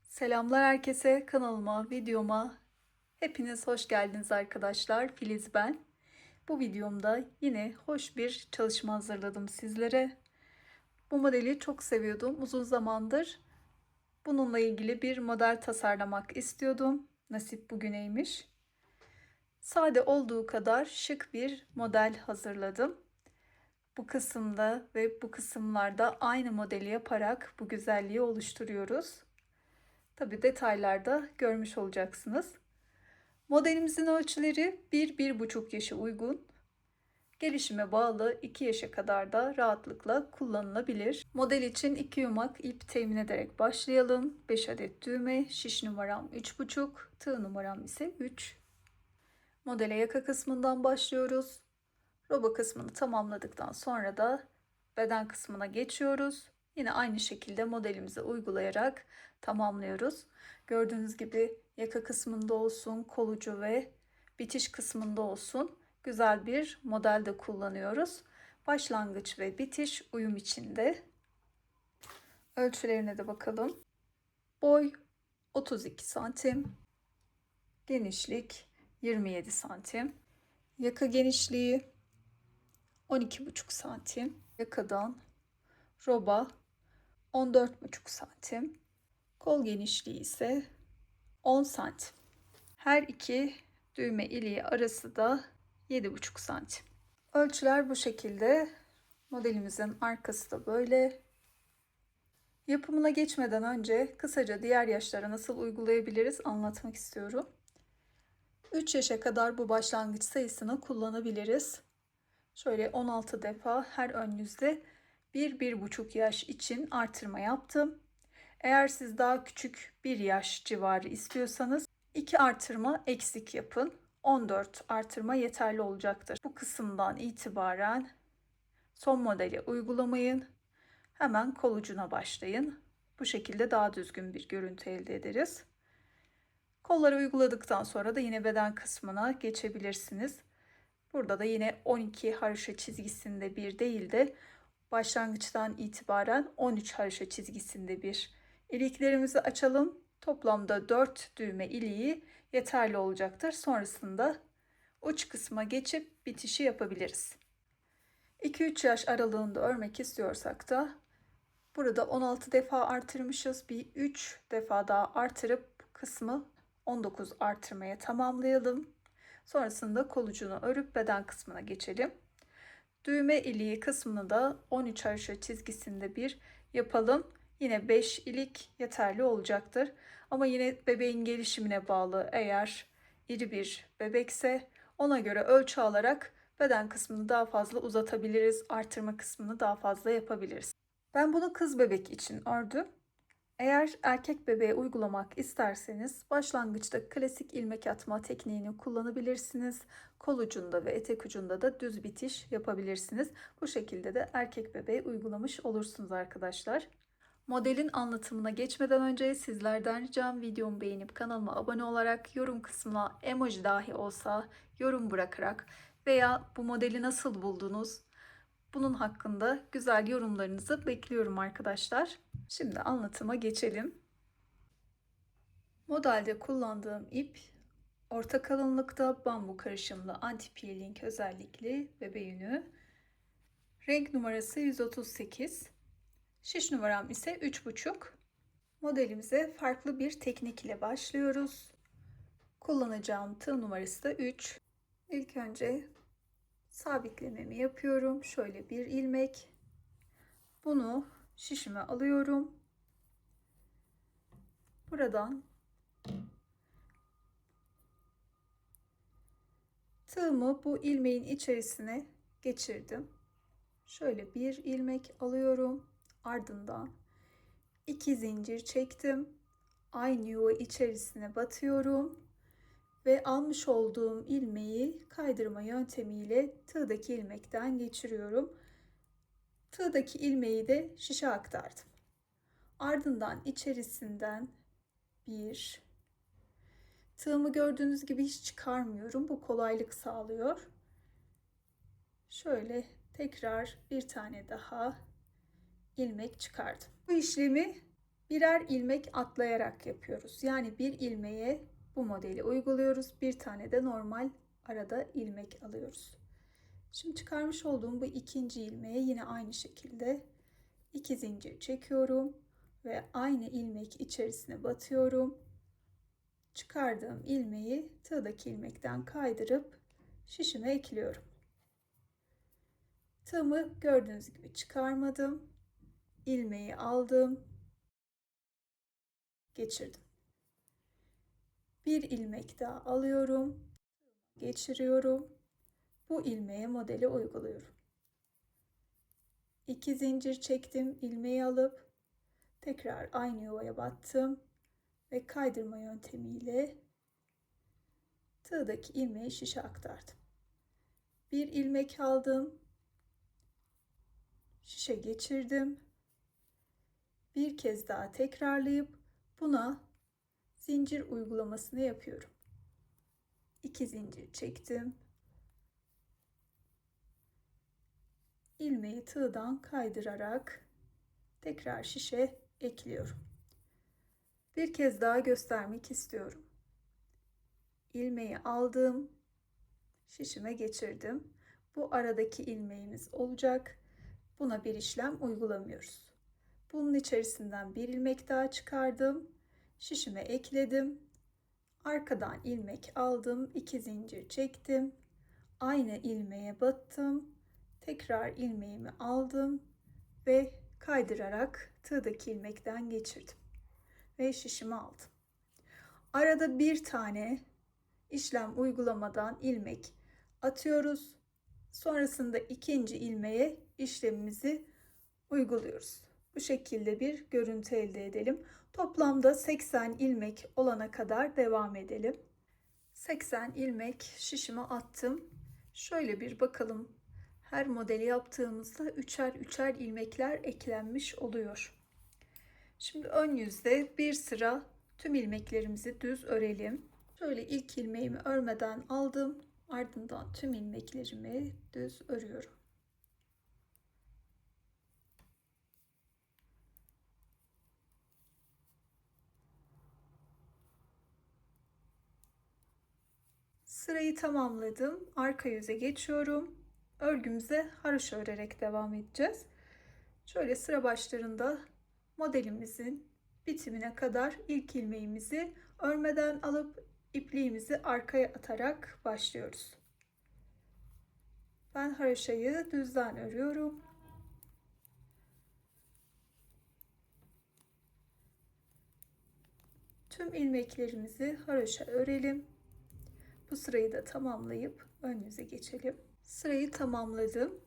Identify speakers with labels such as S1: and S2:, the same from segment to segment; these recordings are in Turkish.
S1: Selamlar herkese, kanalıma, videoma hepiniz hoş geldiniz arkadaşlar. Filiz ben. Bu videomda yine hoş bir çalışma hazırladım sizlere. Bu modeli çok seviyordum. Uzun zamandır bununla ilgili bir model tasarlamak istiyordum. Nasip bugüneymiş. Sade olduğu kadar şık bir model hazırladım. Bu kısımda ve bu kısımlarda aynı modeli yaparak bu güzelliği oluşturuyoruz. Tabii detaylarda görmüş olacaksınız. Modelimizin ölçüleri 1-1,5 yaşa uygun. Gelişime bağlı 2 yaşa kadar da rahatlıkla kullanılabilir. Model için 2 yumak ip temin ederek başlayalım. 5 adet düğme, şiş numaram 3,5, tığ numaram ise 3. Modele yaka kısmından başlıyoruz. Roba kısmını tamamladıktan sonra da beden kısmına geçiyoruz. Yine aynı şekilde modelimize uygulayarak tamamlıyoruz. Gördüğünüz gibi yaka kısmında olsun, kol ucu ve bitiş kısmında olsun güzel bir model de kullanıyoruz. Başlangıç ve bitiş uyum içinde. Ölçülerine de bakalım. Boy 32 santim. Genişlik 27 santim. Yaka genişliği 12,5 santim. Yakadan roba 14,5 santim. Kol genişliği ise 10 santim. Her iki düğme iliği arası da 7,5 santim. Ölçüler bu şekilde. Modelimizin arkası da böyle. Yapımına geçmeden önce kısaca diğer yaşlara nasıl uygulayabiliriz anlatmak istiyorum. 3 yaşa kadar bu başlangıç sayısını kullanabiliriz. Şöyle 16 defa her ön yüzde 1-1,5 yaş için artırma yaptım. Eğer siz daha küçük 1 yaş civarı istiyorsanız 2 artırma eksik yapın. 14 artırma yeterli olacaktır. Bu kısımdan itibaren son modeli uygulamayın. Hemen kol ucuna başlayın. Bu şekilde daha düzgün bir görüntü elde ederiz. Kolları uyguladıktan sonra da yine beden kısmına geçebilirsiniz. Burada da yine 12 haroşa çizgisinde bir değil de başlangıçtan itibaren 13 haroşa çizgisinde bir iliklerimizi açalım. Toplamda 4 düğme iliği yeterli olacaktır. Sonrasında uç kısma geçip bitişi yapabiliriz. 2-3 yaş aralığında örmek istiyorsak da burada 16 defa artırmışız. Bir 3 defa daha artırıp kısmı 19 artırmaya tamamlayalım. Sonrasında kol ucunu örüp beden kısmına geçelim. Düğme iliği kısmını da 13 haroşa çizgisinde bir yapalım. Yine 5 ilik yeterli olacaktır. Ama yine bebeğin gelişimine bağlı. Eğer iri bir bebekse ona göre ölçü alarak beden kısmını daha fazla uzatabiliriz. Artırma kısmını daha fazla yapabiliriz. Ben bunu kız bebek için ördüm. Eğer erkek bebeğe uygulamak isterseniz başlangıçta klasik ilmek atma tekniğini kullanabilirsiniz. Kol ucunda ve etek ucunda da düz bitiş yapabilirsiniz. Bu şekilde de erkek bebeğe uygulamış olursunuz arkadaşlar. Modelin anlatımına geçmeden önce sizlerden ricam videomu beğenip kanalıma abone olarak yorum kısmına emoji dahi olsa yorum bırakarak veya bu modeli nasıl buldunuz? Bunun hakkında güzel yorumlarınızı bekliyorum arkadaşlar. Şimdi anlatıma geçelim. Modelde kullandığım ip orta kalınlıkta bambu karışımlı anti peeling özellikli bebe yünü. Renk numarası 138. Şiş numaram ise 3,5. Modelimize farklı bir teknik ile başlıyoruz. Kullanacağım tığ numarası da 3. İlk önce sabitlememi yapıyorum. Şöyle bir ilmek. Bunu şişime alıyorum. Buradan tığımı bu ilmeğin içerisine geçirdim. Şöyle bir ilmek alıyorum. Ardından 2 zincir çektim. Aynı yuva içerisine batıyorum ve almış olduğum ilmeği kaydırma yöntemiyle tığdaki ilmekten geçiriyorum. Tığdaki ilmeği de şişe aktardım. Ardından içerisinden 1, Tığımı gördüğünüz gibi hiç çıkarmıyorum. Bu kolaylık sağlıyor. Şöyle tekrar bir tane daha ilmek çıkardım. Bu işlemi birer ilmek atlayarak yapıyoruz. Yani bir ilmeğe bu modeli uyguluyoruz. Bir tane de normal arada ilmek alıyoruz. Şimdi çıkarmış olduğum bu ikinci ilmeğe yine aynı şekilde 2 zincir çekiyorum ve aynı ilmek içerisine batıyorum. Çıkardığım ilmeği tığdaki ilmekten kaydırıp şişime ekliyorum. Tığımı gördüğünüz gibi çıkarmadım. İlmeği aldım, geçirdim. Bir ilmek daha alıyorum, geçiriyorum. Bu ilmeğe modeli uyguluyorum. 2 zincir çektim, ilmeği alıp tekrar aynı yuvaya battım ve kaydırma yöntemiyle tığdaki ilmeği şişe aktardım. Bir ilmek aldım, şişe geçirdim. Bir kez daha tekrarlayıp buna zincir uygulamasını yapıyorum. 2 zincir çektim. İlmeği tığdan kaydırarak tekrar şişe ekliyorum. Bir kez daha göstermek istiyorum. İlmeği aldım, şişime geçirdim. Bu aradaki ilmeğimiz olacak. Buna bir işlem uygulamıyoruz. Bunun içerisinden bir ilmek daha çıkardım. Şişime ekledim. Arkadan ilmek aldım. 2 zincir çektim. Aynı ilmeğe battım. Tekrar ilmeğimi aldım ve kaydırarak tığdaki ilmekten geçirdim. Ve şişimi aldım. Arada bir tane işlem uygulamadan ilmek atıyoruz. Sonrasında ikinci ilmeğe işlemimizi uyguluyoruz. Bu şekilde bir görüntü elde edelim. Toplamda 80 ilmek olana kadar devam edelim. 80 ilmek şişime attım. Şöyle bir bakalım. Her modeli yaptığımızda üçer üçer ilmekler eklenmiş oluyor. Şimdi ön yüzde bir sıra tüm ilmeklerimizi düz örelim. Şöyle ilk ilmeğimi örmeden aldım. Ardından tüm ilmeklerimi düz örüyorum. Sırayı tamamladım. Arka yüze geçiyorum. Örgümüze haroşa örerek devam edeceğiz. Şöyle sıra başlarında modelimizin bitimine kadar ilk ilmeğimizi örmeden alıp ipliğimizi arkaya atarak başlıyoruz. Ben haroşayı düzden örüyorum. Tüm ilmeklerimizi haroşa örelim. Bu sırayı da tamamlayıp ön yüze geçelim. Sırayı tamamladım.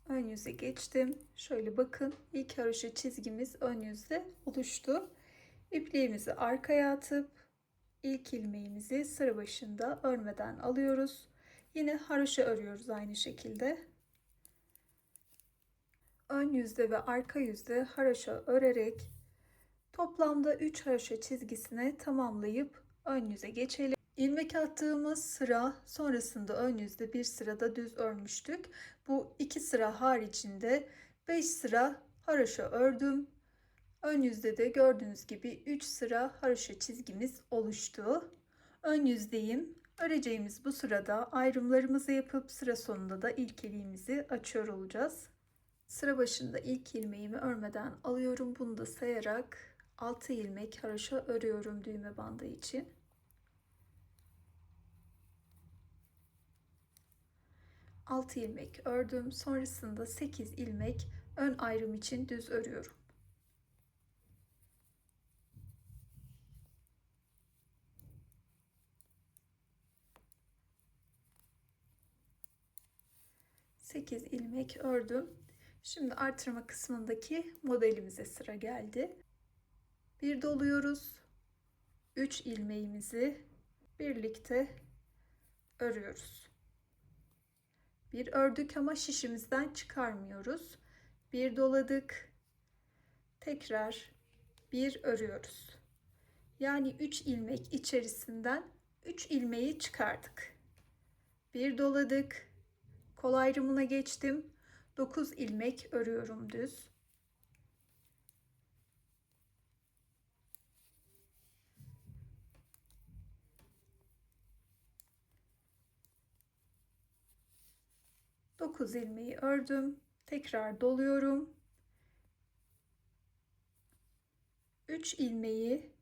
S1: Ön yüze geçtim. Şöyle bakın, ilk haroşa çizgimiz ön yüzde oluştu. İpliğimizi arkaya atıp ilk ilmeğimizi sıra başında örmeden alıyoruz. Yine haroşa örüyoruz aynı şekilde. Ön yüzde ve arka yüzde haroşa örerek toplamda 3 haroşa çizgisine tamamlayıp ön yüze geçelim. İlmek attığımız sıra sonrasında ön yüzde bir sırada düz örmüştük. Bu 2 sıra haricinde 5 sıra haroşa ördüm. Ön yüzde de gördüğünüz gibi 3 sıra haroşa çizgimiz oluştu. Ön yüzdeyim. Öreceğimiz bu sırada ayrımlarımızı yapıp sıra sonunda da ilk ilmeğimizi açıyor olacağız. Sıra başında ilk ilmeğimi örmeden alıyorum. Bunu da sayarak 6 ilmek haroşa örüyorum düğme bandı için. 6 ilmek ördüm. Sonrasında 8 ilmek ön ayrım için düz örüyorum. Sekiz ilmek ördüm. Şimdi artırma kısmındaki modelimize sıra geldi. Bir doluyoruz. 3 ilmeğimizi birlikte örüyoruz. Bir ördük ama şişimizden çıkarmıyoruz. Bir doladık. Tekrar bir örüyoruz. Yani 3 ilmek içerisinden 3 ilmeği çıkardık. Bir doladık. Kol ayrımına geçtim. 9 ilmek örüyorum düz. Dokuz ilmeği ördüm. Tekrar doluyorum. 3 ilmeği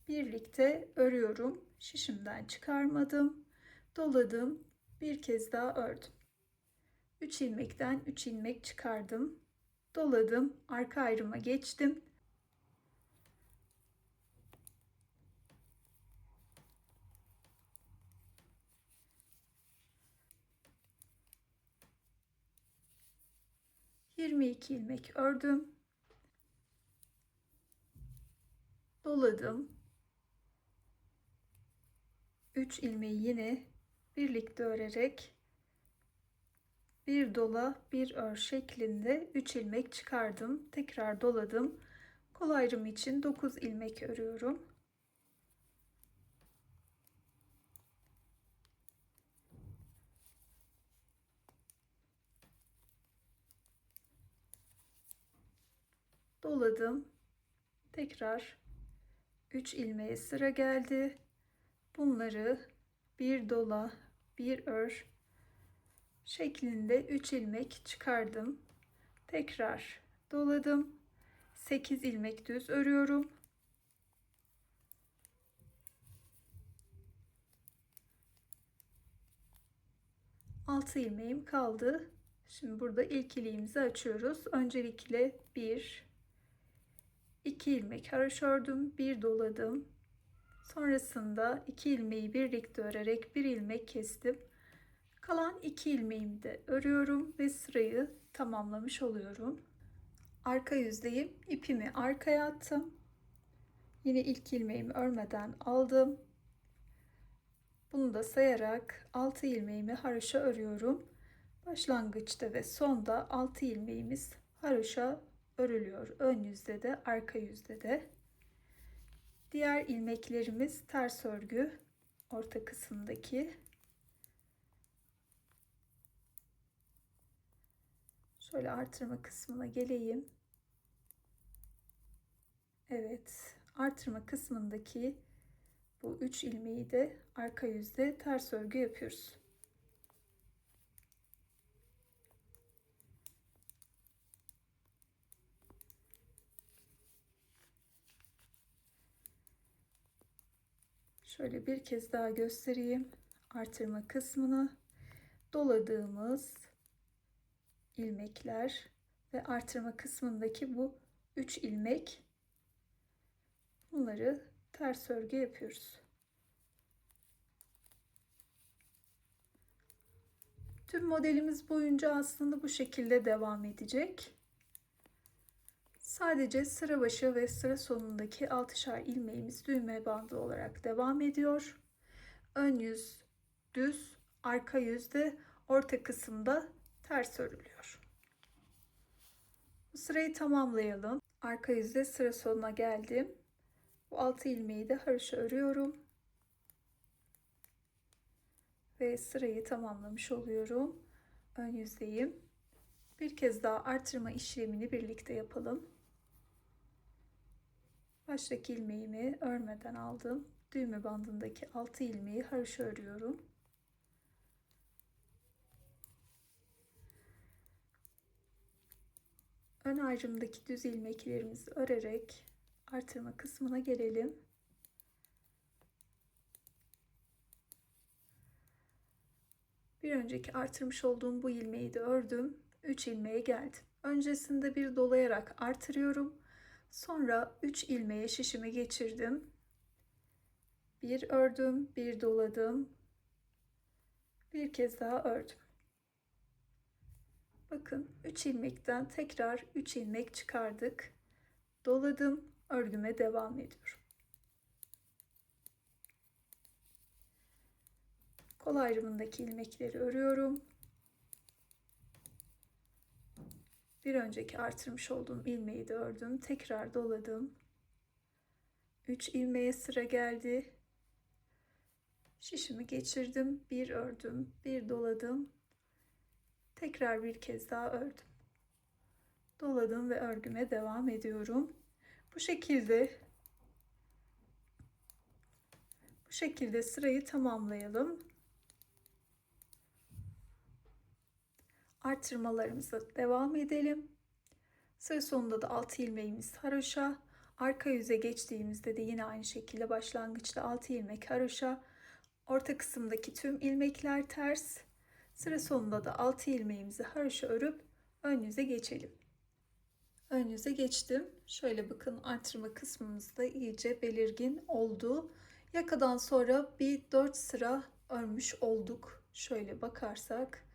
S1: birlikte örüyorum. Şişimden çıkarmadım. Doladım. Bir kez daha ördüm. 3 ilmekten 3 ilmek çıkardım. Doladım. Arka ayrıma geçtim. ...22 ilmek ördüm. Doladım. 3 ilmeği yine birlikte örerek bir dola bir ör şeklinde 3 ilmek çıkardım. Tekrar doladım. Kol ayrımı için 9 ilmek örüyorum. Doladım. Tekrar 3 ilmeğe sıra geldi. Bunları bir dola bir ör şeklinde 3 ilmek çıkardım. Tekrar doladım. 8 ilmek düz örüyorum. Altı ilmeğim kaldı. Şimdi burada ilk iliğimizi açıyoruz. Öncelikle 1 2 ilmek haroşa ördüm, bir doladım. Sonrasında 2 ilmeği birlikte örerek bir ilmek kestim. Kalan 2 ilmeğimi de örüyorum ve sırayı tamamlamış oluyorum. Arka yüzdeyim. İpimi arkaya attım. Yine ilk ilmeğimi örmeden aldım. Bunu da sayarak 6 ilmeğimi haroşa örüyorum. Başlangıçta ve sonda 6 ilmeğimiz haroşa örülüyor. Ön yüzde de arka yüzde de. Diğer ilmeklerimiz ters örgü orta kısımdaki. Şöyle artırma kısmına geleyim. Evet, artırma kısmındaki bu 3 ilmeği de arka yüzde ters örgü yapıyoruz. Şöyle bir kez daha göstereyim. Artırma kısmını doladığımız ilmekler ve artırma kısmındaki bu 3 ilmek, bunları ters örgü yapıyoruz. Tüm modelimiz boyunca aslında bu şekilde devam edecek. Sadece sıra başı ve sıra sonundaki 6'şar ilmeğimiz düğme bandı olarak devam ediyor. Ön yüz düz, arka yüzde orta kısımda ters örülüyor. Bu sırayı tamamlayalım. Arka yüzde sıra sonuna geldim. Bu 6 ilmeği de haroşa örüyorum. Ve sırayı tamamlamış oluyorum. Ön yüzdeyim. Bir kez daha artırma işlemini birlikte yapalım. Baştaki ilmeğimi örmeden aldım. Düğme bandındaki 6 ilmeği haroşa örüyorum. Ön ayrımdaki düz ilmeklerimizi örerek artırma kısmına gelelim. Bir önceki artırmış olduğum bu ilmeği de ördüm. 3 ilmeğe geldim. Öncesinde bir dolayarak artırıyorum. Sonra 3 ilmeğe şişime geçirdim. Bir ördüm, bir doladım. Bir kez daha ördüm. Bakın 3 ilmekten tekrar 3 ilmek çıkardık. Doladım, örgüme devam ediyorum. Kol ayrımındaki ilmekleri örüyorum. Bir önceki artırmış olduğum ilmeği de ördüm. Tekrar doladım. 3 ilmeğe sıra geldi. Şişimi geçirdim, bir ördüm, bir doladım. Tekrar bir kez daha ördüm. Doladım ve örgüme devam ediyorum. Bu şekilde sırayı tamamlayalım. Artırmalarımıza devam edelim. Sıra sonunda da 6 ilmeğimiz haroşa. Arka yüze geçtiğimizde de yine aynı şekilde başlangıçta 6 ilmek haroşa. Orta kısımdaki tüm ilmekler ters. Sıra sonunda da 6 ilmeğimizi haroşa örüp ön yüze geçelim. Ön yüze geçtim. Şöyle bakın, artırma kısmımız da iyice belirgin oldu. Yakadan sonra bir 4 sıra örmüş olduk. Şöyle bakarsak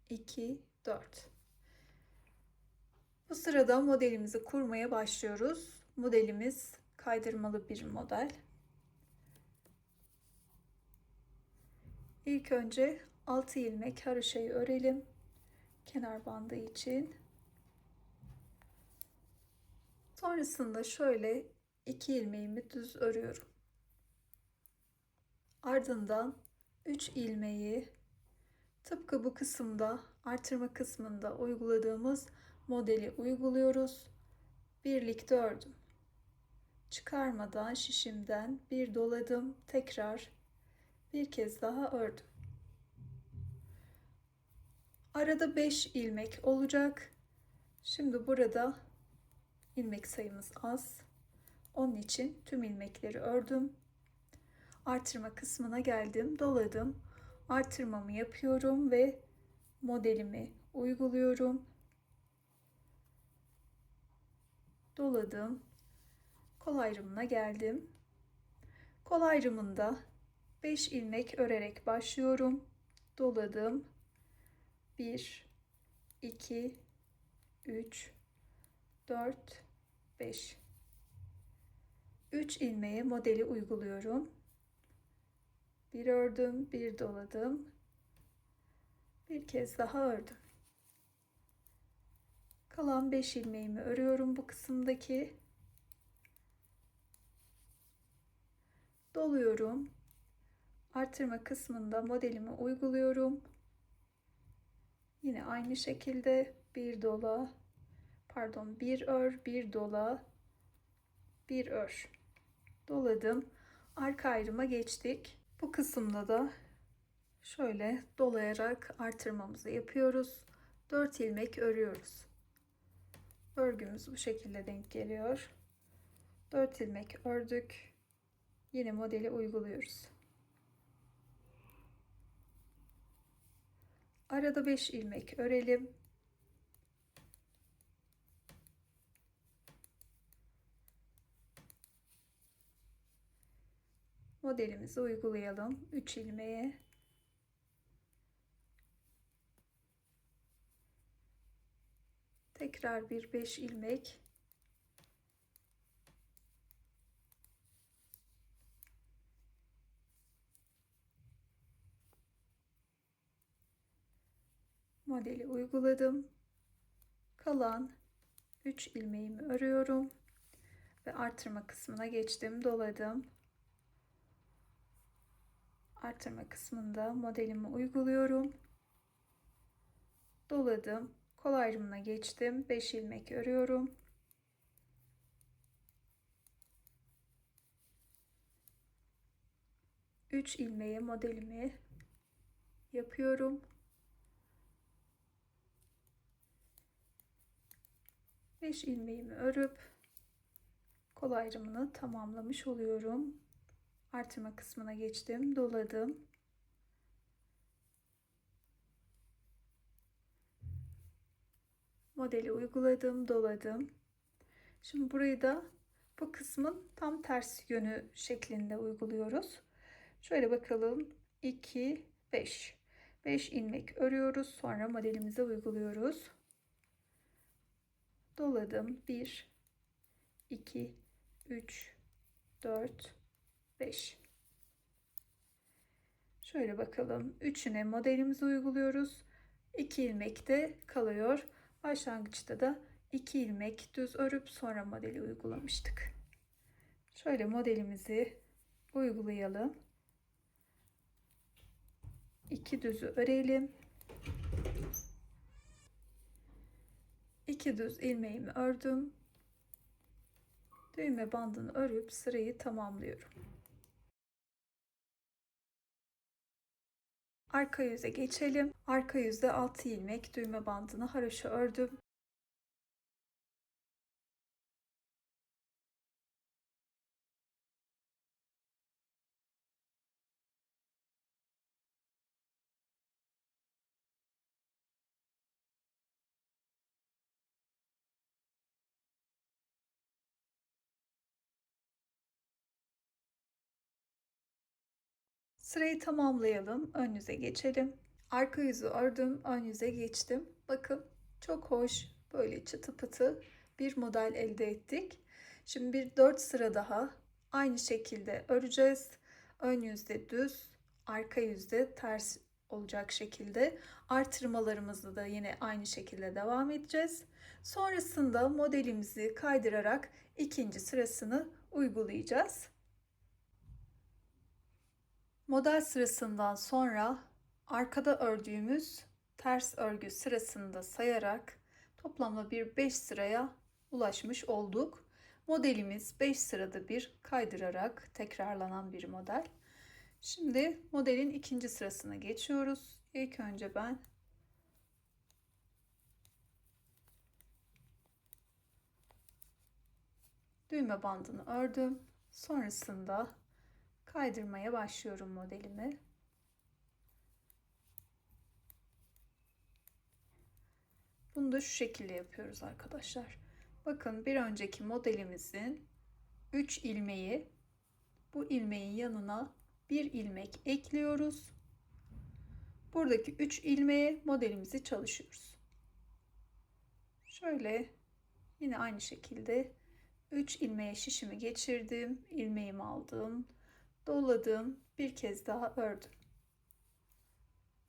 S1: 2, 4. Bu sırada modelimizi kurmaya başlıyoruz. Modelimiz kaydırmalı bir model. İlk önce 6 ilmek haroşayı örelim. Kenar bandı için. Sonrasında şöyle 2 ilmeğimi düz örüyorum. Ardından 3 ilmeği tıpkı bu kısımda, artırma kısmında uyguladığımız modeli uyguluyoruz. Birlikte ördüm. Çıkarmadan şişimden bir doladım. Tekrar bir kez daha ördüm. Arada 5 ilmek olacak. Şimdi burada ilmek sayımız az. Onun için tüm ilmekleri ördüm. Artırma kısmına geldim, doladım. Artırmamı yapıyorum ve modelimi uyguluyorum. Doladım. Kol ayrımına geldim. Kol ayrımında 5 ilmek örerek başlıyorum. Doladım. 1, 2, 3, 4, 5. 3 ilmeğe modeli uyguluyorum. Bir ördüm, bir doladım. Bir kez daha ördüm. Kalan 5 ilmeğimi örüyorum bu kısımdaki. Doluyorum. Artırma kısmında modelimi uyguluyorum. Yine aynı şekilde bir ör, bir dola, bir ör. Doladım. Arka ayrıma geçtik. Bu kısımda da şöyle dolayarak artırmamızı yapıyoruz. 4 ilmek örüyoruz. Örgümüz bu şekilde denk geliyor. 4 ilmek ördük. Yine modeli uyguluyoruz. Arada 5 ilmek örelim. Modelimizi uygulayalım. 3 ilmeğe tekrar bir 5 ilmek, modeli uyguladım. Kalan 3 ilmeğimi örüyorum ve artırma kısmına geçtim, doladım. Artırma kısmında modelimi uyguluyorum. Doladım. Kol ayrımına geçtim. 5 ilmek örüyorum. Üç ilmeğe modelimi yapıyorum. Beş ilmeğimi örüp kol ayrımını tamamlamış oluyorum. Artırma kısmına geçtim, doladım. Modeli uyguladım, doladım. Şimdi burayı da bu kısmın tam ters yönü şeklinde uyguluyoruz. Şöyle bakalım. 2, 5. 5 ilmek örüyoruz. Sonra modelimize uyguluyoruz. Doladım. 1, 2, 3, 4, 5. Şöyle bakalım. Üçüne modelimizi uyguluyoruz. 2 ilmek de kalıyor. Başlangıçta da 2 ilmek düz örüp sonra modeli uygulamıştık. Şöyle modelimizi uygulayalım. 2 düzü örelim. 2 düz ilmeğimi ördüm. Düğme bandını örüp sırayı tamamlıyorum. Arka yüze geçelim. Arka yüzde 6 ilmek düğme bandını haroşa ördüm. Sırayı tamamlayalım. Ön yüze geçelim. Arka yüzü ördüm, ön yüze geçtim. Bakın çok hoş, böyle çıtı pıtı bir model elde ettik. Şimdi bir 4 sıra daha aynı şekilde öreceğiz. Ön yüzde düz, arka yüzde ters olacak şekilde. Artırmalarımızı da yine aynı şekilde devam edeceğiz. Sonrasında modelimizi kaydırarak ikinci sırasını uygulayacağız. Model sırasından sonra arkada ördüğümüz ters örgü sırasında sayarak toplamda bir 5 sıraya ulaşmış olduk. Modelimiz 5 sırada bir kaydırarak tekrarlanan bir model. Şimdi modelin ikinci sırasına geçiyoruz. İlk önce ben düğme bandını ördüm. Sonrasında kaydırmaya başlıyorum modelimi. Bunu da şu şekilde yapıyoruz arkadaşlar. Bakın bir önceki modelimizin 3 ilmeği, bu ilmeğin yanına bir ilmek ekliyoruz. Buradaki 3 ilmeğe modelimizi çalışıyoruz. Şöyle yine aynı şekilde 3 ilmeğe şişimi geçirdim, ilmeğimi aldım, doladım, bir kez daha ördüm.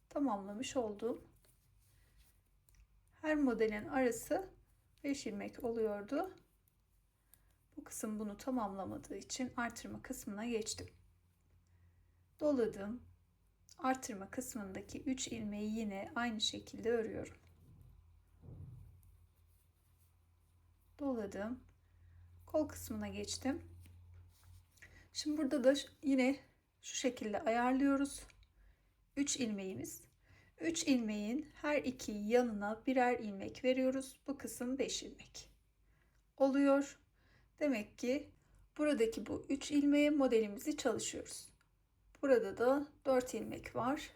S1: Tamamlamış oldum. Her modelin arası 5 ilmek oluyordu. Bu kısım bunu tamamlamadığı için artırma kısmına geçtim. Doladım. Artırma kısmındaki 3 ilmeği yine aynı şekilde örüyorum. Doladım. Kol kısmına geçtim. Şimdi burada da yine şu şekilde ayarlıyoruz. 3 ilmeğimiz. 3 ilmeğin her iki yanına birer ilmek veriyoruz. Bu kısım 5 ilmek oluyor. Demek ki buradaki bu 3 ilmeğe modelimizi çalışıyoruz. Burada da 4 ilmek var.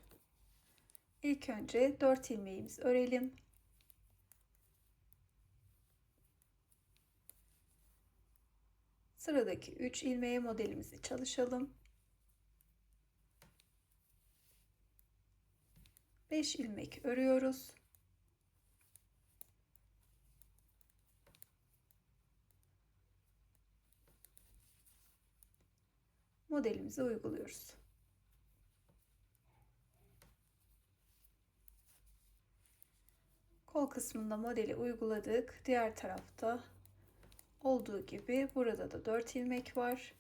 S1: İlk önce 4 ilmeğimizi örelim. Sıradaki 3 ilmeğe modelimizi çalışalım. 5 ilmek örüyoruz. Modelimizi uyguluyoruz. Kol kısmında modeli uyguladık. Diğer tarafta olduğu gibi burada da 4 ilmek var.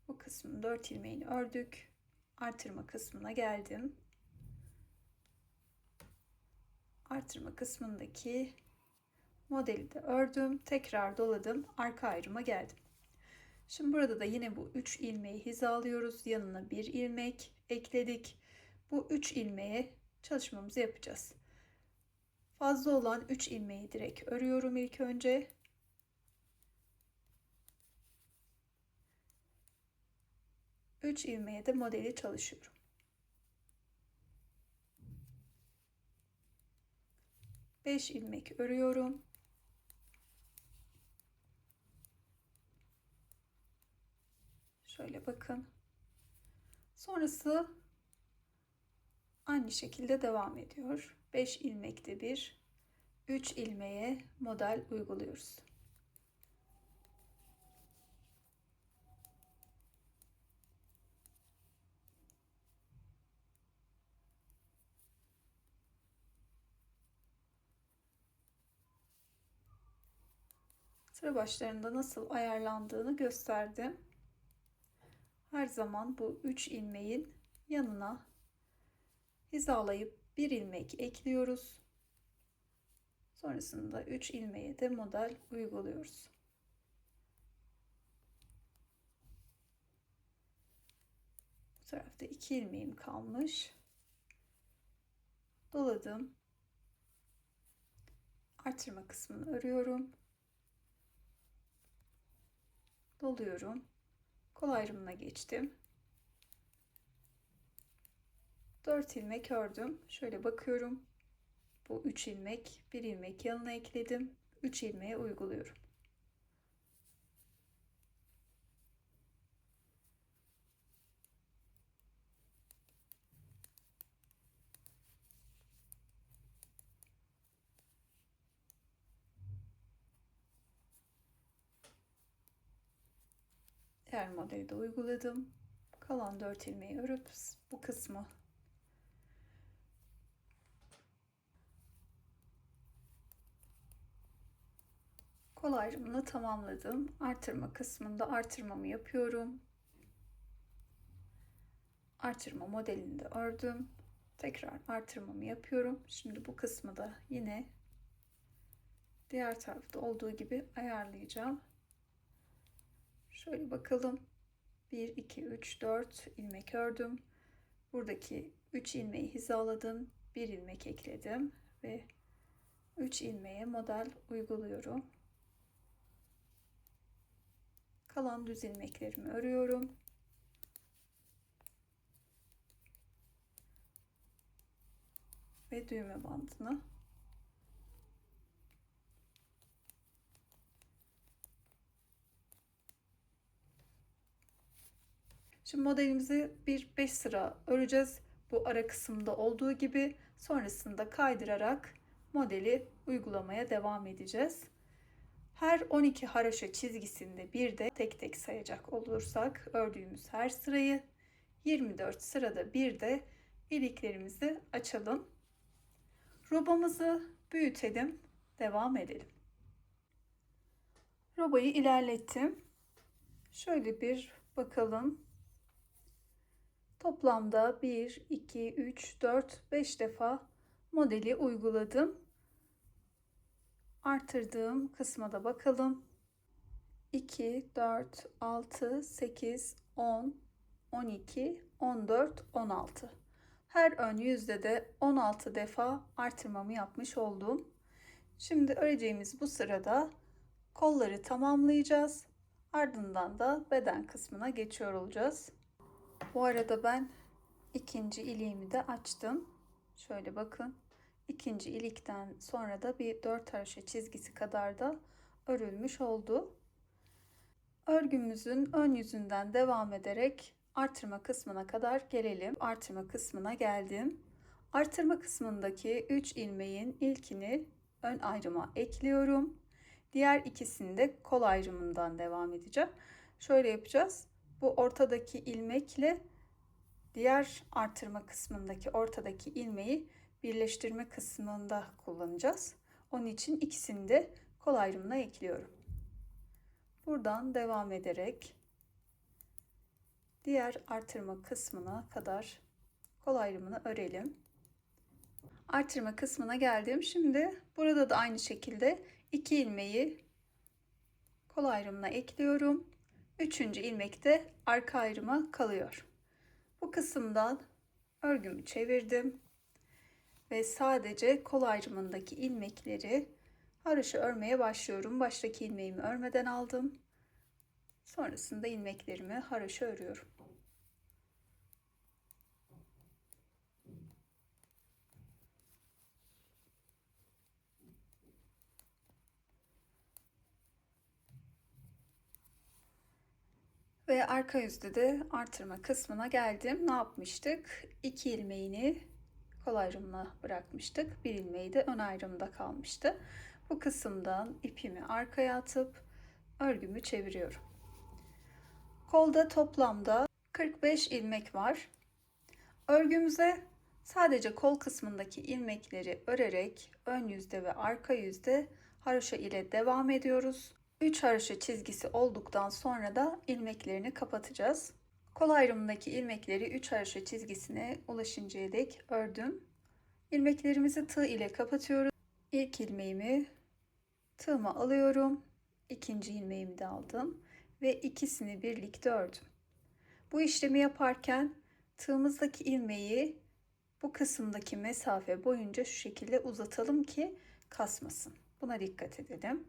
S1: Bu kısmın 4 ilmeğini ördük. Artırma kısmına geldim. Artırma kısmındaki modeli de ördüm. Tekrar doladım. Arka ayrıma geldim. Şimdi burada da yine bu 3 ilmeği hizalıyoruz. Yanına 1 ilmek ekledik. Bu 3 ilmeğe çalışmamızı yapacağız. Fazla olan 3 ilmeği direkt örüyorum ilk önce. Üç ilmeğe de modeli çalışıyorum. Beş ilmek örüyorum. Şöyle bakın. Sonrası aynı şekilde devam ediyor. 5 ilmekte bir 3 ilmeğe model uyguluyoruz. Sıra başlarında nasıl ayarlandığını gösterdim. Her zaman bu 3 ilmeğin yanına hizalayıp bir ilmek ekliyoruz. Sonrasında 3 ilmeğe de model uyguluyoruz. Bu tarafta 2 ilmeğim kalmış. Doladım. Artırma kısmını örüyorum. Doluyorum. Kol ayrımına geçtim. 4 ilmek ördüm. Şöyle bakıyorum. Bu 3 ilmek, 1 ilmek yanına ekledim. 3 ilmeğe uyguluyorum. Diğer modeli de uyguladım. Kalan 4 ilmeği örüp bu kısmı kol ayrımını tamamladım. Artırma kısmında artırmamı yapıyorum. Artırma modelini de ördüm. Tekrar artırmamı yapıyorum. Şimdi bu kısmı da yine diğer tarafta olduğu gibi ayarlayacağım. Şöyle bakalım. 1, 2, 3, 4 ilmek ördüm. Buradaki 3 ilmeği hizaladım. 1 ilmek ekledim ve 3 ilmeğe model uyguluyorum. Kalan düz ilmeklerimi örüyorum. Ve düğme bandını Şimdi modelimizi bir 5 sıra öreceğiz. Bu ara kısımda olduğu gibi sonrasında kaydırarak modeli uygulamaya devam edeceğiz. Her 12 haroşa çizgisinde bir de tek tek sayacak olursak ördüğümüz her sırayı 24 sırada bir de iliklerimizi açalım. Robamızı büyütelim, devam edelim. Robayı ilerlettim. Şöyle bir bakalım. Toplamda 1, 2, 3, 4, 5 defa modeli uyguladım. Artırdığım kısma da bakalım. 2, 4, 6, 8, 10, 12, 14, 16. Her ön yüzde de 16 defa artırmamı yapmış oldum. Şimdi öreceğimiz bu sırada kolları tamamlayacağız. Ardından da beden kısmına geçiyor olacağız. Bu arada ben ikinci iliğimi de açtım. Şöyle bakın. İkinci ilikten sonra da bir 4 haroşa çizgisi kadar da örülmüş oldu. Örgümüzün ön yüzünden devam ederek artırma kısmına kadar gelelim. Artırma kısmına geldim. Artırma kısmındaki 3 ilmeğin ilkini ön ayrıma ekliyorum. Diğer ikisini de kol ayrımından devam edeceğim. Şöyle yapacağız. Bu ortadaki ilmekle diğer artırma kısmındaki ortadaki ilmeği birleştirme kısmında kullanacağız. Onun için ikisini de kol ayrımına ekliyorum. Buradan devam ederek diğer artırma kısmına kadar kol ayrımını örelim. Artırma kısmına geldim. Şimdi burada da aynı şekilde 2 ilmeği kol ayrımına ekliyorum. 3. ilmek de arka ayrıma kalıyor. Bu kısımdan örgümü çevirdim ve sadece kol ayrımındaki ilmekleri haroşa örmeye başlıyorum. Baştaki ilmeğimi örmeden aldım. Sonrasında ilmeklerimi haroşa örüyorum. Ve arka yüzde de artırma kısmına geldim. Ne yapmıştık? 2 ilmeğini kol ayrımına bırakmıştık. Bir ilmeği de ön ayrımda kalmıştı. Bu kısımdan ipimi arkaya atıp örgümü çeviriyorum. Kolda toplamda 45 ilmek var. Örgümüze sadece kol kısmındaki ilmekleri örerek ön yüzde ve arka yüzde haroşa ile devam ediyoruz. 3 haroşa çizgisi olduktan sonra da ilmeklerini kapatacağız. Kol ayrımındaki ilmekleri 3 haroşa çizgisine ulaşıncaya dek ördüm. İlmeklerimizi tığ ile kapatıyoruz. İlk ilmeğimi tığıma alıyorum. İkinci ilmeğimi de aldım ve ikisini birlikte ördüm. Bu işlemi yaparken tığımızdaki ilmeği bu kısımdaki mesafe boyunca şu şekilde uzatalım ki kasmasın. Buna dikkat edelim.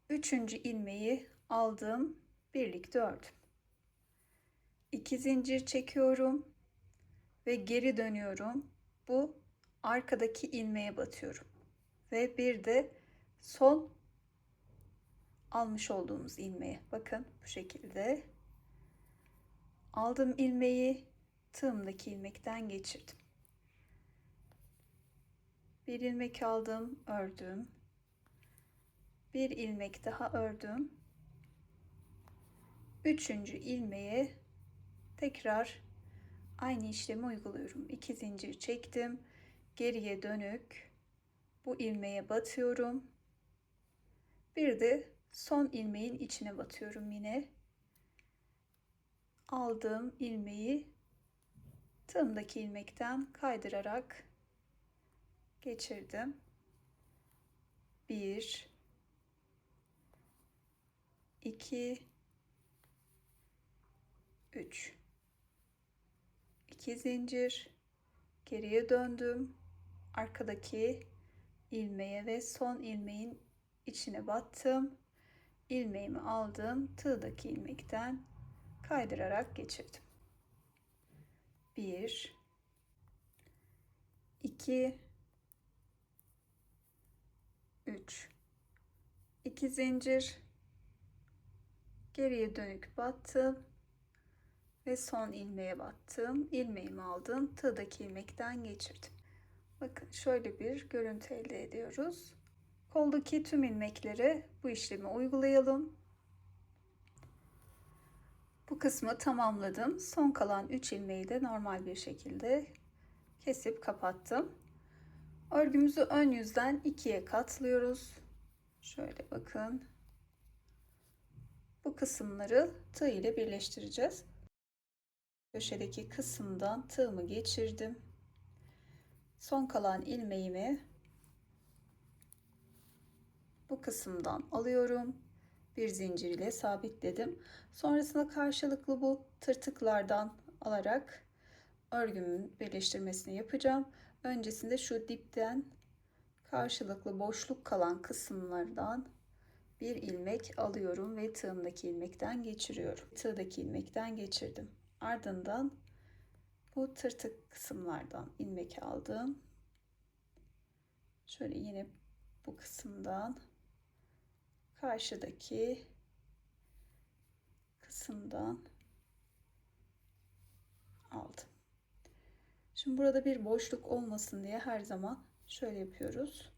S1: Üçüncü ilmeği aldım, birlikte ördüm. 2 zincir çekiyorum ve geri dönüyorum. Bu arkadaki ilmeğe batıyorum ve bir de son almış olduğumuz ilmeğe, bakın bu şekilde aldım ilmeği, tığımdaki ilmekten geçirdim. Bir ilmek aldım, ördüm. Bir ilmek daha ördüm. Üçüncü ilmeğe tekrar aynı işlemi uyguluyorum. 2 zincir çektim. Geriye dönük bu ilmeğe batıyorum. Bir de son ilmeğin içine batıyorum yine. Aldığım ilmeği tığımdaki ilmekten kaydırarak geçirdim. 1 2 3 2 zincir, geriye döndüm. Arkadaki ilmeğe ve son ilmeğin içine battım. İlmeğimi aldım. Tığdaki ilmekten kaydırarak geçirdim. 1 2 3 2 zincir, geriye dönük battım ve son ilmeğe battım. İlmeğimi aldım. Tığdaki ilmekten geçirdim. Bakın şöyle bir görüntü elde ediyoruz. Koldaki tüm ilmeklere bu işlemi uygulayalım. Bu kısmı tamamladım. Son kalan 3 ilmeği de normal bir şekilde kesip kapattım. Örgümüzü ön yüzden ikiye katlıyoruz. Şöyle bakın. Bu kısımları tığ ile birleştireceğiz. Köşedeki kısımdan tığımı geçirdim. Son kalan ilmeğimi bu kısımdan alıyorum. Bir zincir ile sabitledim. Sonrasında karşılıklı bu tırtıklardan alarak örgümün birleştirmesini yapacağım. Öncesinde şu dipten karşılıklı boşluk kalan kısımlardan bir ilmek alıyorum ve tığımdaki ilmekten geçiriyorum. Tığdaki ilmekten geçirdim. Ardından bu tırtık kısımlardan ilmek aldım. Şöyle yine bu kısımdan karşıdaki kısımdan aldım. Şimdi burada bir boşluk olmasın diye her zaman şöyle yapıyoruz.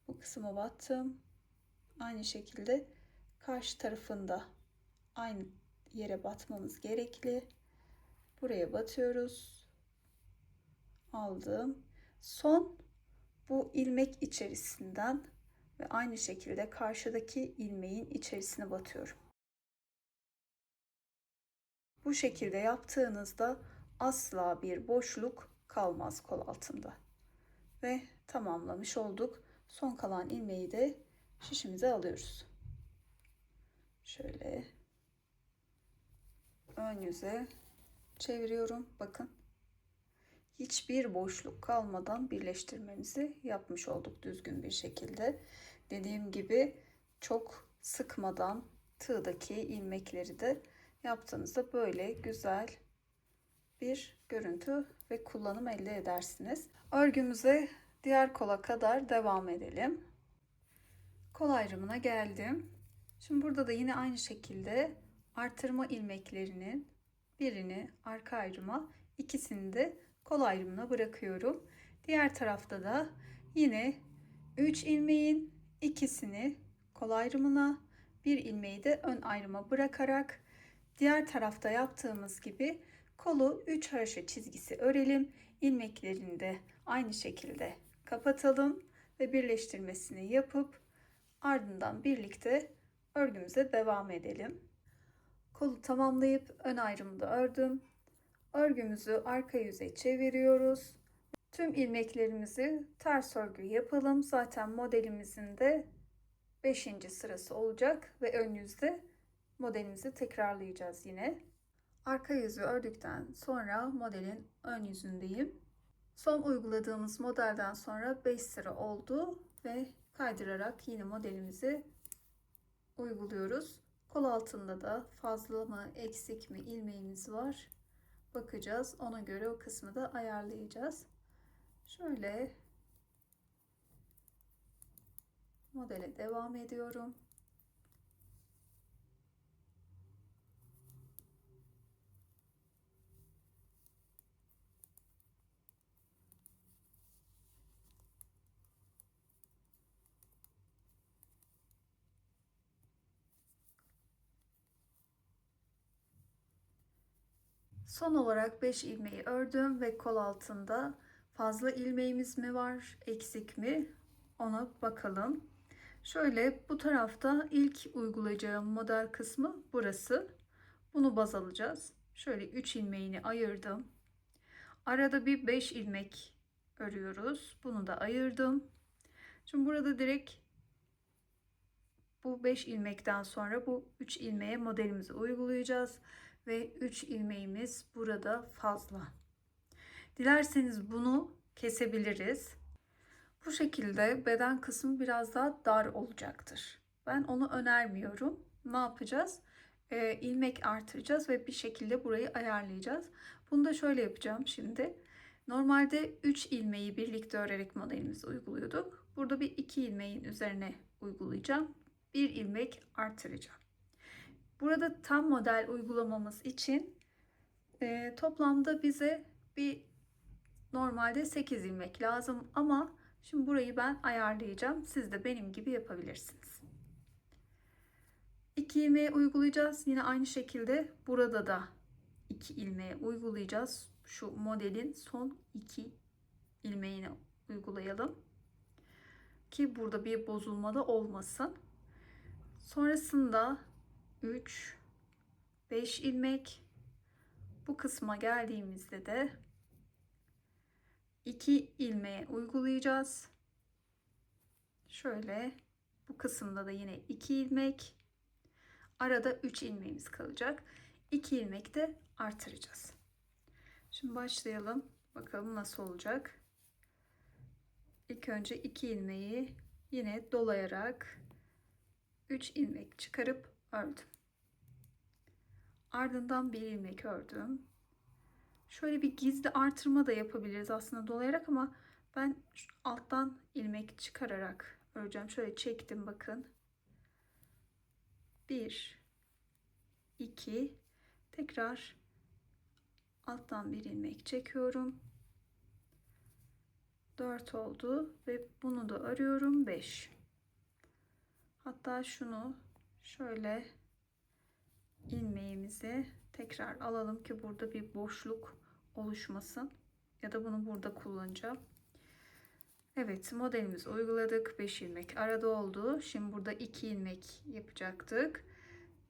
S1: Bu kısma battım. Aynı şekilde karşı tarafında aynı yere batmamız gerekli. Buraya batıyoruz. Aldım. Son bu ilmek içerisinden ve aynı şekilde karşıdaki ilmeğin içerisine batıyorum. Bu şekilde yaptığınızda asla bir boşluk kalmaz kol altında. Ve tamamlamış olduk. Son kalan ilmeği de şişimize alıyoruz. Şöyle ön yüze çeviriyorum. Bakın. Hiçbir boşluk kalmadan birleştirmemizi yapmış olduk düzgün bir şekilde. Dediğim gibi çok sıkmadan tığdaki ilmekleri de yaptığınızda böyle güzel bir görüntü ve kullanım elde edersiniz. Örgümüze diğer kola kadar devam edelim. Kol ayrımına geldim. Şimdi burada da yine aynı şekilde artırma ilmeklerinin birini arka ayrıma, ikisini de kol ayrımına bırakıyorum. Diğer tarafta da yine 3 ilmeğin ikisini kol ayrımına, bir ilmeği de ön ayrıma bırakarak diğer tarafta yaptığımız gibi kolu 3 haroşa çizgisi örelim. İlmeklerini de aynı şekilde kapatalım ve birleştirmesini yapıp ardından birlikte Örgümüze devam edelim. Kolu tamamlayıp ön ayrımı da ördüm. Örgümüzü arka yüze çeviriyoruz. Tüm ilmeklerimizi ters örgü yapalım. Zaten modelimizin de 5. sırası olacak ve ön yüzde modelimizi tekrarlayacağız yine. Arka yüzü ördükten sonra modelin ön yüzündeyim. Son uyguladığımız modelden sonra 5 sıra oldu ve kaydırarak yine modelimizi uyguluyoruz. Kol altında da fazla mı eksik mi ilmeğimiz var bakacağız. Ona göre o kısmı da ayarlayacağız. Şöyle modele devam ediyorum. Son olarak 5 ilmeği ördüm ve kol altında fazla ilmeğimiz mi var, eksik mi? Ona bakalım. Şöyle bu tarafta ilk uygulayacağım model kısmı burası. Bunu baz alacağız. Şöyle 3 ilmeğini ayırdım. Arada bir 5 ilmek örüyoruz. Bunu da ayırdım. Şimdi burada direkt bu 5 ilmekten sonra bu 3 ilmeğe modelimizi uygulayacağız ve 3 ilmeğimiz burada fazla. Dilerseniz bunu kesebiliriz. Bu şekilde beden kısmı biraz daha dar olacaktır. Ben onu önermiyorum. Ne yapacağız? İlmek artıracağız ve bir şekilde burayı ayarlayacağız. Bunu da şöyle yapacağım şimdi. Normalde 3 ilmeği birlikte örerek modelimizi uyguluyorduk. Burada bir 2 ilmeğin üzerine uygulayacağım. Bir ilmek artıracağım. Burada tam model uygulamamız için toplamda bize bir normalde 8 ilmek lazım ama şimdi burayı ben ayarlayacağım. Siz de benim gibi yapabilirsiniz. 2 ilmeğe uygulayacağız. Yine aynı şekilde burada da 2 ilmeğe uygulayacağız. Şu modelin son 2 ilmeğini uygulayalım. Ki burada bir bozulma da olmasın. Sonrasında 3, 5 ilmek. Bu kısma geldiğimizde de 2 ilmeğe uygulayacağız. Şöyle bu kısımda da yine 2 ilmek. Arada 3 ilmeğimiz kalacak. 2 ilmek de artıracağız. Şimdi başlayalım. Bakalım nasıl olacak. İlk önce 2 ilmeği yine dolayarak 3 ilmek çıkarıp ördüm. Ardından 1 ilmek ördüm. Şöyle bir gizli artırma da yapabiliriz aslında dolayarak ama ben alttan ilmek çıkararak öreceğim. Şöyle çektim bakın. 1 2 tekrar alttan bir ilmek çekiyorum. 4 oldu ve bunu da örüyorum. 5. Hatta şunu şöyle ilmeğimizi tekrar alalım ki burada bir boşluk oluşmasın. Ya da bunu burada kullanacağım. Evet, modelimizi uyguladık. 5 ilmek arada oldu. Şimdi burada 2 ilmek yapacaktık.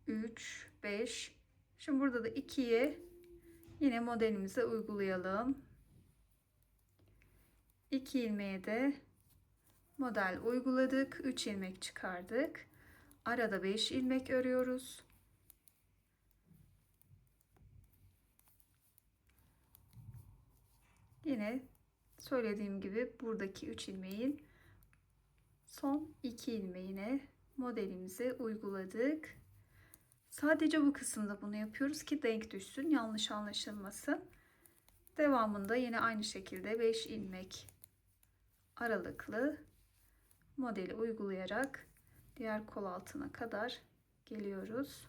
S1: 3, 5. Şimdi burada da 2'ye yine modelimize uygulayalım. 2 ilmeğe de model uyguladık. 3 ilmek çıkardık. Arada 5 ilmek örüyoruz. Yine söylediğim gibi buradaki 3 ilmeğin son 2 ilmeğine modelimize uyguladık. Sadece bu kısımda bunu yapıyoruz ki denk düşsün, yanlış anlaşılmasın. Devamında yine aynı şekilde 5 ilmek aralıklı modeli uygulayarak diğer kol altına kadar geliyoruz.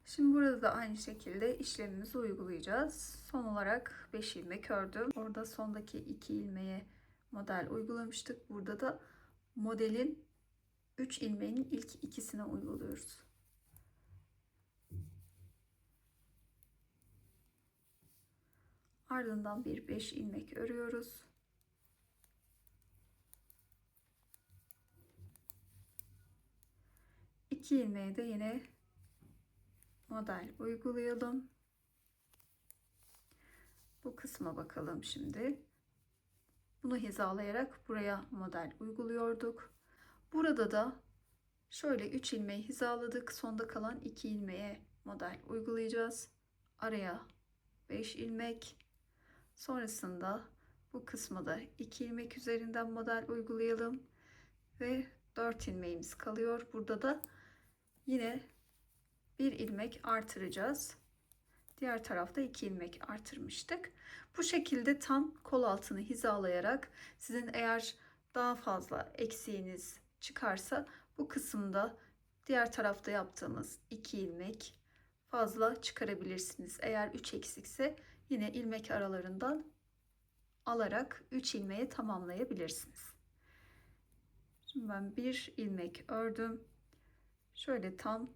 S1: Şimdi burada da aynı şekilde işlemimizi uygulayacağız. Son olarak 5 ilmek ördüm. Orada sondaki 2 ilmeğe model uygulamıştık. Burada da modelin 3 ilmeğinin ilk ikisine uyguluyoruz. Ardından bir 5 ilmek örüyoruz. İki ilmeğe de yine model uygulayalım. Bu kısma bakalım şimdi. Bunu hizalayarak buraya model uyguluyorduk. Burada da şöyle 3 ilmeği hizaladık. Sonda kalan 2 ilmeğe model uygulayacağız. Araya 5 ilmek. Sonrasında bu kısma da 2 ilmek üzerinden model uygulayalım. Ve 4 ilmeğimiz kalıyor. Burada da yine 1 ilmek artıracağız. Diğer tarafta 2 ilmek artırmıştık. Bu şekilde tam kol altını hizalayarak, sizin eğer daha fazla eksiğiniz çıkarsa bu kısımda diğer tarafta yaptığımız 2 ilmek fazla çıkarabilirsiniz. Eğer 3 eksikse yine ilmek aralarından alarak 3 ilmeğe tamamlayabilirsiniz. Şimdi ben 1 ilmek ördüm. Şöyle tam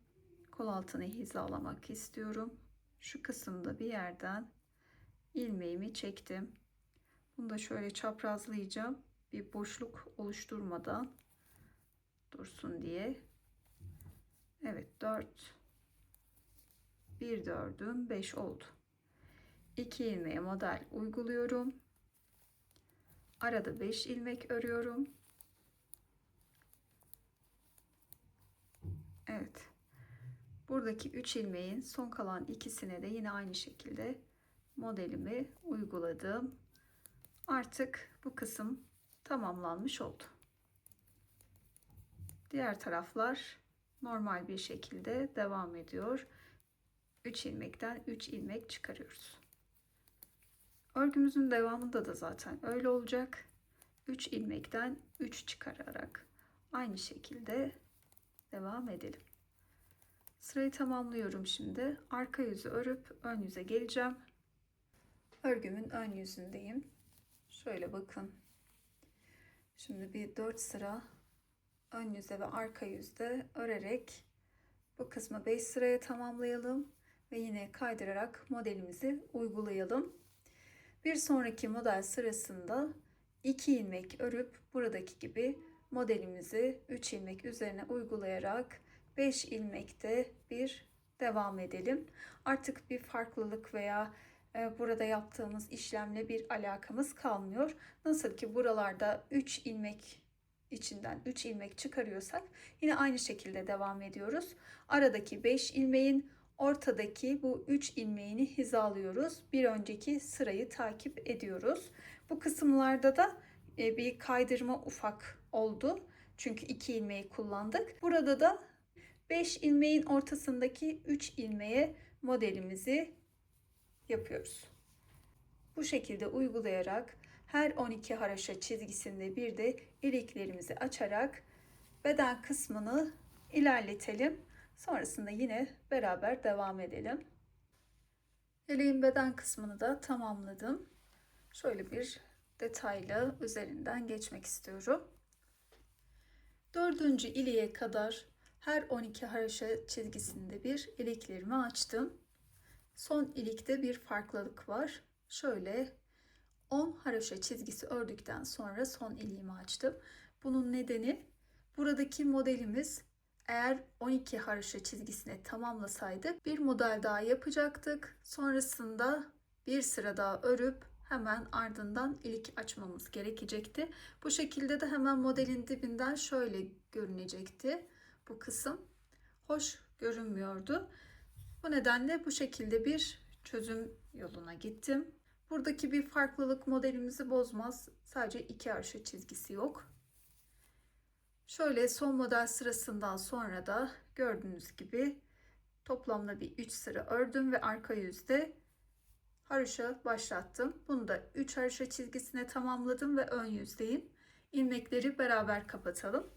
S1: kol altını hizalamak istiyorum. Şu kısımda bir yerden ilmeğimi çektim. Bunu da şöyle çaprazlayacağım. Bir boşluk oluşturmadan dursun diye. Evet, 4. Bir de ördüm, 5 oldu. 2 ilmeğe model uyguluyorum. Arada 5 ilmek örüyorum. Evet. Buradaki 3 ilmeğin son kalan ikisine de yine aynı şekilde modelimi uyguladım. Artık bu kısım tamamlanmış oldu. Diğer taraflar normal bir şekilde devam ediyor. 3 ilmekten 3 ilmek çıkarıyoruz. Örgümüzün devamında da zaten öyle olacak. 3 ilmekten 3 çıkararak aynı şekilde devam edelim. Sırayı tamamlıyorum şimdi. Arka yüzü örüp ön yüze geleceğim. Örgümün ön yüzündeyim. Şöyle bakın. Şimdi bir 4 sıra ön yüze ve arka yüzde örerek bu kısmı 5 sıraya tamamlayalım ve yine kaydırarak modelimizi uygulayalım. Bir sonraki model sırasında 2 ilmek örüp buradaki gibi modelimizi 3 ilmek üzerine uygulayarak 5 ilmekte bir devam edelim. Artık bir farklılık veya burada yaptığımız işlemle bir alakamız kalmıyor. Nasıl ki buralarda 3 ilmek içinden 3 ilmek çıkarıyorsak yine aynı şekilde devam ediyoruz. Aradaki 5 ilmeğin ortadaki bu 3 ilmeğini hizalıyoruz. Bir önceki sırayı takip ediyoruz. Bu kısımlarda da bir kaydırma ufak oldu. Çünkü 2 ilmeği kullandık. Burada da 5 ilmeğin ortasındaki 3 ilmeğe modelimizi yapıyoruz. Bu şekilde uygulayarak her 12 haraşo çizgisinde bir de iliklerimizi açarak beden kısmını ilerletelim. Sonrasında yine beraber devam edelim. Yeleğin beden kısmını da tamamladım. Şöyle bir detaylı üzerinden geçmek istiyorum. 4. iliğe kadar her 12 haraşo çizgisinde bir iliklerimi açtım. Son ilikte bir farklılık var. Şöyle 10 haraşo çizgisi ördükten sonra son iliğimi açtım. Bunun nedeni buradaki modelimiz eğer 12 haraşo çizgisine tamamlasaydık bir model daha yapacaktık. Sonrasında bir sıra daha örüp hemen ardından ilik açmamız gerekecekti. Bu şekilde de hemen modelin dibinden şöyle görünecekti. Bu kısım hoş görünmüyordu. Bu nedenle bu şekilde bir çözüm yoluna gittim. Buradaki bir farklılık modelimizi bozmaz. Sadece 2 haraşo çizgisi yok. Şöyle son model sırasından sonra da gördüğünüz gibi toplamda bir 3 sıra ördüm ve arka yüzde haraşo başlattım. Bunu da 3 haraşo çizgisine tamamladım ve ön yüzdeyim. İlmekleri beraber kapatalım.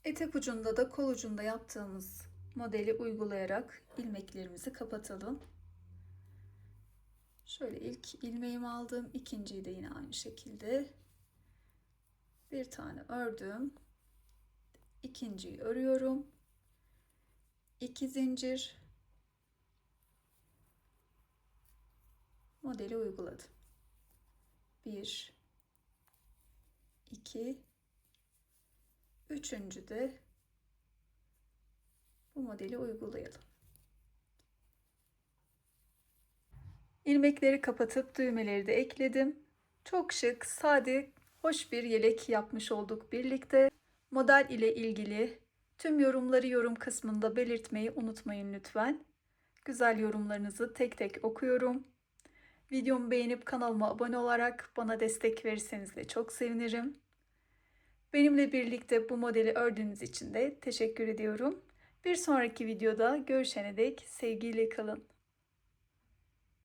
S1: Etek ucunda da kol ucunda yaptığımız modeli uygulayarak ilmeklerimizi kapatalım. Şöyle ilk ilmeğimi aldım. İkinciyi de yine aynı şekilde bir tane ördüm. İkinciyi örüyorum. 2 zincir modeli uyguladım. 1, 2, üçüncü de bu modeli uygulayalım. İlmekleri kapatıp düğmeleri de ekledim. Çok şık, sade, hoş bir yelek yapmış olduk birlikte. Model ile ilgili tüm yorumları yorum kısmında belirtmeyi unutmayın lütfen. Güzel yorumlarınızı tek tek okuyorum. Videomu beğenip kanalıma abone olarak bana destek verirseniz de çok sevinirim. Benimle birlikte bu modeli ördüğünüz için de teşekkür ediyorum. Bir sonraki videoda görüşene dek sevgiyle kalın.